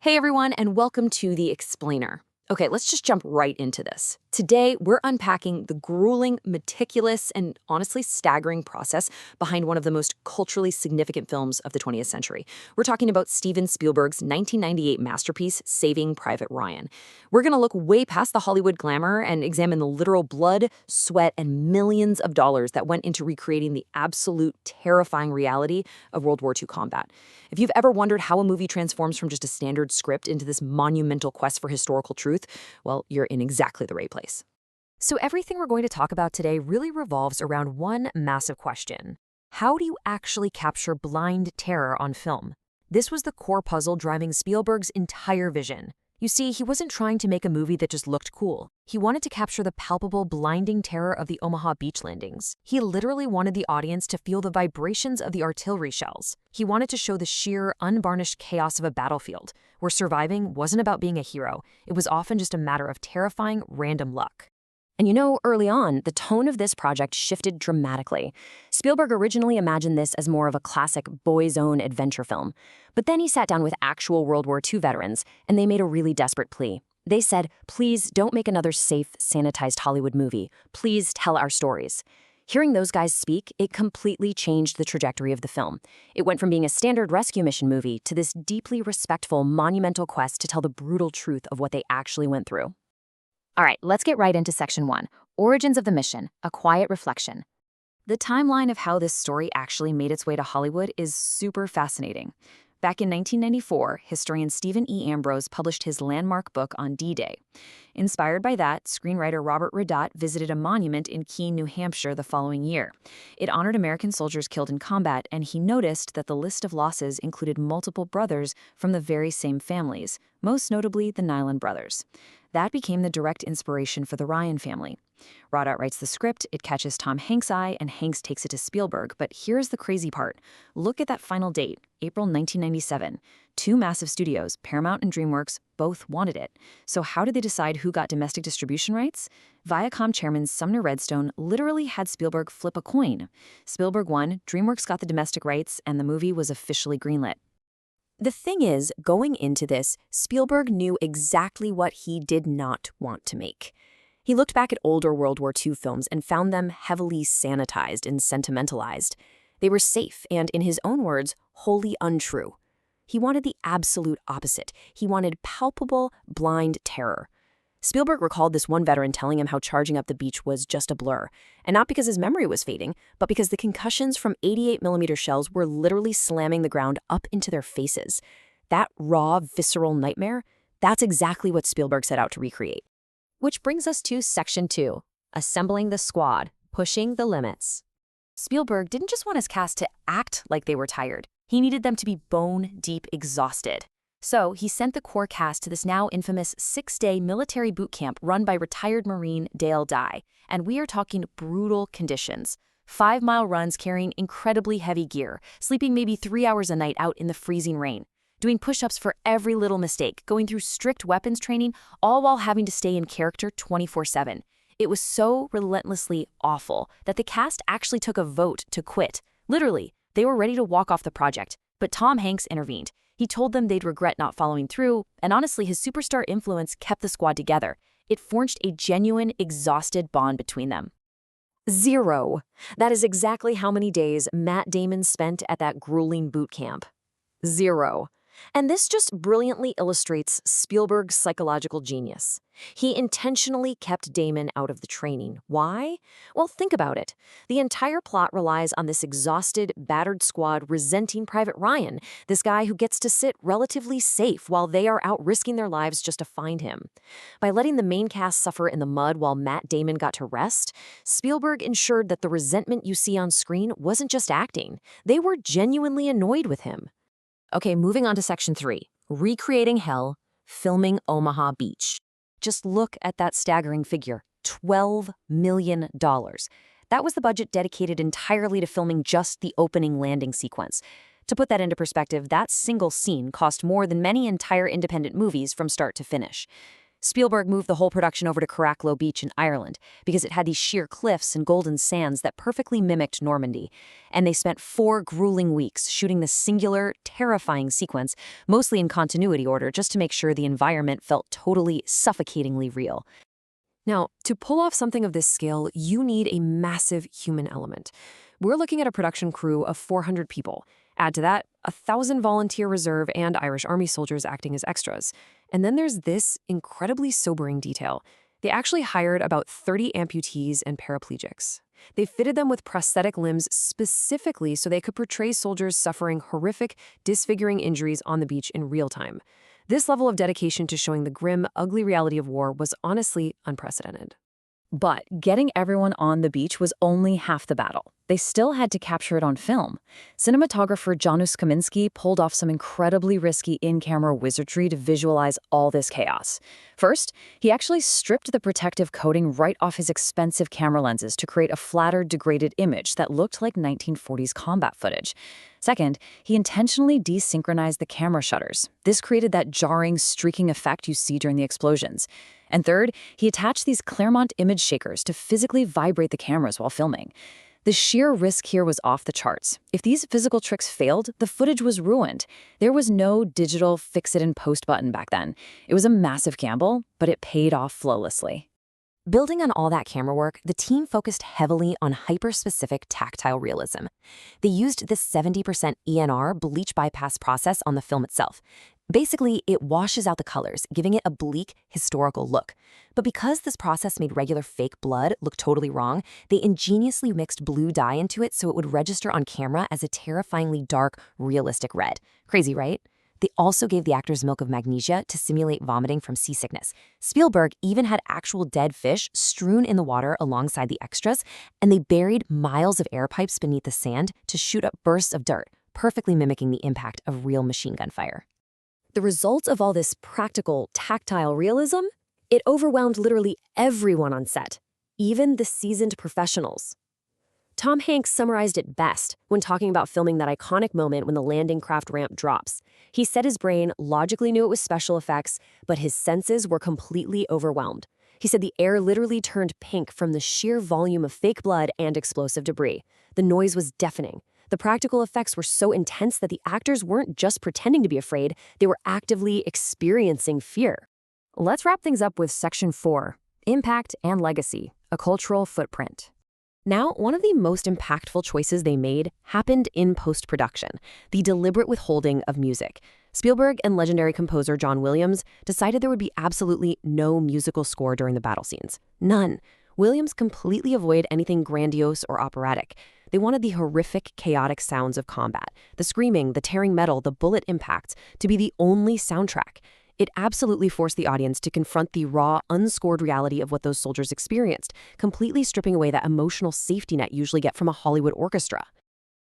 Hey everyone, and welcome to The Explainer. Okay, let's just jump right into this. Today, we're unpacking the grueling, meticulous, and honestly staggering process behind one of the most culturally significant films of the 20th century. We're talking about Steven Spielberg's 1998 masterpiece, Saving Private Ryan. We're going to look way past the Hollywood glamour and examine the literal blood, sweat, and millions of dollars that went into recreating the absolute terrifying reality of World War II combat. If you've ever wondered how a movie transforms from just a standard script into this monumental quest for historical truth, well, you're in exactly the right place. So everything we're going to talk about today really revolves around one massive question. How do you actually capture blind terror on film? This was the core puzzle driving Spielberg's entire vision. You see, he wasn't trying to make a movie that just looked cool. He wanted to capture the palpable, blinding terror of the Omaha Beach landings. He literally wanted the audience to feel the vibrations of the artillery shells. He wanted to show the sheer, unvarnished chaos of a battlefield, where surviving wasn't about being a hero. It was often just a matter of terrifying, random luck. And you know, early on, the tone of this project shifted dramatically. Spielberg originally imagined this as more of a classic boys' own adventure film. But then he sat down with actual World War II veterans, and they made a really desperate plea. They said, please don't make another safe, sanitized Hollywood movie. Please tell our stories. Hearing those guys speak, it completely changed the trajectory of the film. It went from being a standard rescue mission movie to this deeply respectful, monumental quest to tell the brutal truth of what they actually went through. All right, let's get right into Section 1, Origins of the Mission, a Quiet Reflection. The timeline of how this story actually made its way to Hollywood is super fascinating. Back in 1994, historian Stephen E. Ambrose published his landmark book on D-Day. Inspired by that, screenwriter Robert Redat visited a monument in Keene, New Hampshire the following year. It honored American soldiers killed in combat, and he noticed that the list of losses included multiple brothers from the very same families, most notably the Nyland brothers. That became the direct inspiration for the Ryan family. Redat writes the script, it catches Tom Hanks' eye, and Hanks takes it to Spielberg. But here's the crazy part. Look at that final date, April 1997. Two massive studios, Paramount and DreamWorks, both wanted it. So how did they decide who got domestic distribution rights? Viacom chairman Sumner Redstone literally had Spielberg flip a coin. Spielberg won, DreamWorks got the domestic rights, and the movie was officially greenlit. The thing is, going into this, Spielberg knew exactly what he did not want to make. He looked back at older World War II films and found them heavily sanitized and sentimentalized. They were safe and, in his own words, wholly untrue. He wanted the absolute opposite. He wanted palpable, blind terror. Spielberg recalled this one veteran telling him how charging up the beach was just a blur, and not because his memory was fading, but because the concussions from 88mm shells were literally slamming the ground up into their faces. That raw, visceral nightmare, that's exactly what Spielberg set out to recreate. Which brings us to Section 2, Assembling the Squad, Pushing the Limits. Spielberg didn't just want his cast to act like they were tired. He needed them to be bone-deep exhausted. So he sent the core cast to this now infamous 6-day military boot camp run by retired Marine Dale Dye. And we are talking brutal conditions. 5-mile runs carrying incredibly heavy gear, sleeping maybe 3 hours a night out in the freezing rain, doing push-ups for every little mistake, going through strict weapons training, all while having to stay in character 24/7. It was so relentlessly awful that the cast actually took a vote to quit. Literally, they were ready to walk off the project, but Tom Hanks intervened. He told them they'd regret not following through, and honestly, his superstar influence kept the squad together. It forged a genuine, exhausted bond between them. 0. That is exactly how many days Matt Damon spent at that grueling boot camp. 0. And this just brilliantly illustrates Spielberg's psychological genius. He intentionally kept Damon out of the training. Why? Well, think about it. The entire plot relies on this exhausted, battered squad resenting Private Ryan, this guy who gets to sit relatively safe while they are out risking their lives just to find him. By letting the main cast suffer in the mud while Matt Damon got to rest, Spielberg ensured that the resentment you see on screen wasn't just acting. They were genuinely annoyed with him. Okay, moving on to Section 3, Recreating Hell, Filming Omaha Beach. Just look at that staggering figure, $12 million. That was the budget dedicated entirely to filming just the opening landing sequence. To put that into perspective, that single scene cost more than many entire independent movies from start to finish. Spielberg moved the whole production over to Carricklow Beach in Ireland because it had these sheer cliffs and golden sands that perfectly mimicked Normandy. And they spent 4 grueling weeks shooting this singular, terrifying sequence, mostly in continuity order, just to make sure the environment felt totally, suffocatingly real. Now, to pull off something of this scale, you need a massive human element. We're looking at a production crew of 400 people. Add to that 1,000 volunteer reserve and Irish Army soldiers acting as extras. And then there's this incredibly sobering detail. They actually hired about 30 amputees and paraplegics. They fitted them with prosthetic limbs specifically so they could portray soldiers suffering horrific, disfiguring injuries on the beach in real time. This level of dedication to showing the grim, ugly reality of war was honestly unprecedented. But getting everyone on the beach was only half the battle. They still had to capture it on film. Cinematographer Janusz Kaminski pulled off some incredibly risky in-camera wizardry to visualize all this chaos. First, he actually stripped the protective coating right off his expensive camera lenses to create a flatter, degraded image that looked like 1940s combat footage. Second, he intentionally desynchronized the camera shutters. This created that jarring, streaking effect you see during the explosions. And third, he attached these Claremont image shakers to physically vibrate the cameras while filming. The sheer risk here was off the charts. If these physical tricks failed, the footage was ruined. There was no digital fix-it-and-post button back then. It was a massive gamble, but it paid off flawlessly. Building on all that camera work, the team focused heavily on hyper-specific tactile realism. They used this 70% ENR bleach bypass process on the film itself. Basically, it washes out the colors, giving it a bleak, historical look. But because this process made regular fake blood look totally wrong, they ingeniously mixed blue dye into it so it would register on camera as a terrifyingly dark, realistic red. Crazy, right? They also gave the actors milk of magnesia to simulate vomiting from seasickness. Spielberg even had actual dead fish strewn in the water alongside the extras, and they buried miles of air pipes beneath the sand to shoot up bursts of dirt, perfectly mimicking the impact of real machine gun fire. The result of all this practical, tactile realism? It overwhelmed literally everyone on set, even the seasoned professionals. Tom Hanks summarized it best when talking about filming that iconic moment when the landing craft ramp drops. He said his brain logically knew it was special effects, but his senses were completely overwhelmed. He said the air literally turned pink from the sheer volume of fake blood and explosive debris. The noise was deafening. The practical effects were so intense that the actors weren't just pretending to be afraid, they were actively experiencing fear. Let's wrap things up with Section 4, Impact and Legacy, a Cultural Footprint. Now, one of the most impactful choices they made happened in post-production, the deliberate withholding of music. Spielberg and legendary composer John Williams decided there would be absolutely no musical score during the battle scenes. None. Williams completely avoided anything grandiose or operatic. They wanted the horrific, chaotic sounds of combat, the screaming, the tearing metal, the bullet impacts, to be the only soundtrack. It absolutely forced the audience to confront the raw, unscored reality of what those soldiers experienced, completely stripping away that emotional safety net you usually get from a Hollywood orchestra.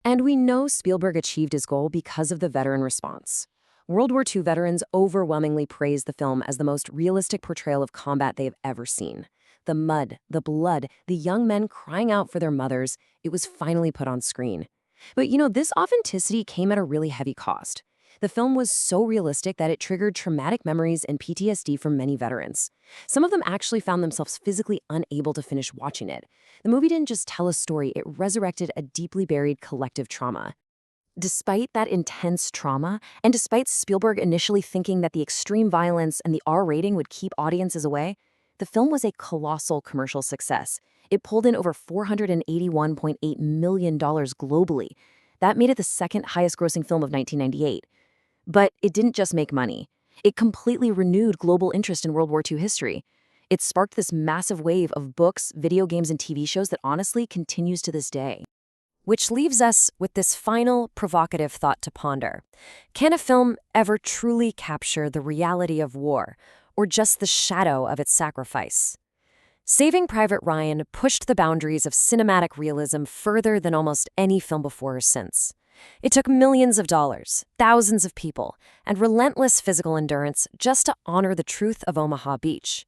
And we know Spielberg achieved his goal because of the veteran response. World War II veterans overwhelmingly praised the film as the most realistic portrayal of combat they have ever seen. The mud, the blood, the young men crying out for their mothers, it was finally put on screen. But this authenticity came at a really heavy cost. The film was so realistic that it triggered traumatic memories and PTSD for many veterans. Some of them actually found themselves physically unable to finish watching it. The movie didn't just tell a story, it resurrected a deeply buried collective trauma. Despite that intense trauma, and despite Spielberg initially thinking that the extreme violence and the R rating would keep audiences away, the film was a colossal commercial success. It pulled in over $481.8 million globally. That made it the second highest grossing film of 1998. But it didn't just make money. It completely renewed global interest in World War II history. It sparked this massive wave of books, video games, and TV shows that honestly continues to this day. Which leaves us with this final, provocative thought to ponder. Can a film ever truly capture the reality of war, or just the shadow of its sacrifice? Saving Private Ryan pushed the boundaries of cinematic realism further than almost any film before or since. It took millions of dollars, thousands of people, and relentless physical endurance just to honor the truth of Omaha Beach.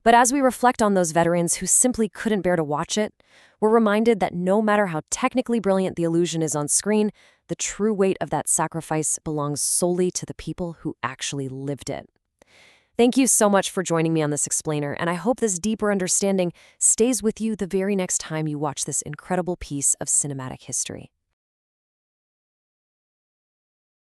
But as we reflect on those veterans who simply couldn't bear to watch it, we're reminded that no matter how technically brilliant the illusion is on screen, the true weight of that sacrifice belongs solely to the people who actually lived it. Thank you so much for joining me on this explainer, and I hope this deeper understanding stays with you the very next time you watch this incredible piece of cinematic history.